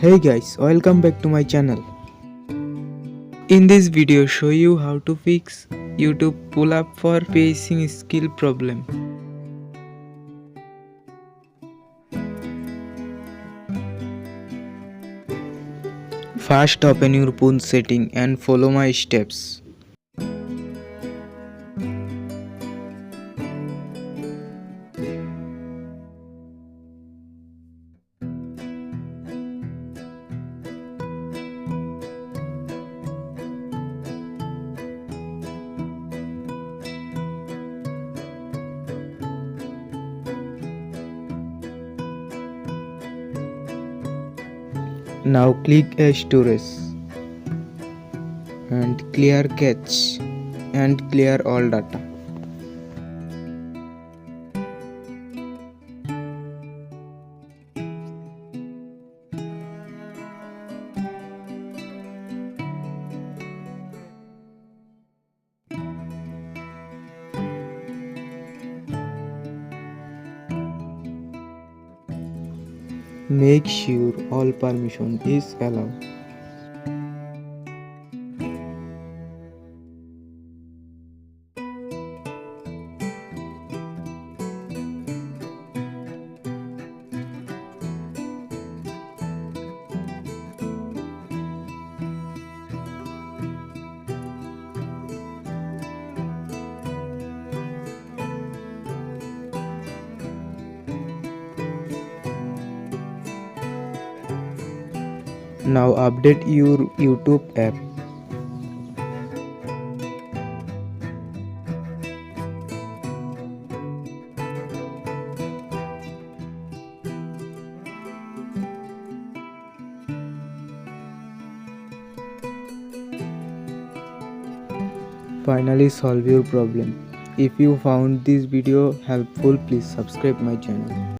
Hey guys, welcome back to my channel. In this video show you how to fix YouTube pull up for facing skill problem. First open your phone setting and follow my steps. Now click storage and clear cache and clear all data. Make sure all permission is allowed. Now update your YouTube app. Finally solve your problem. If you found this video helpful, please subscribe my channel.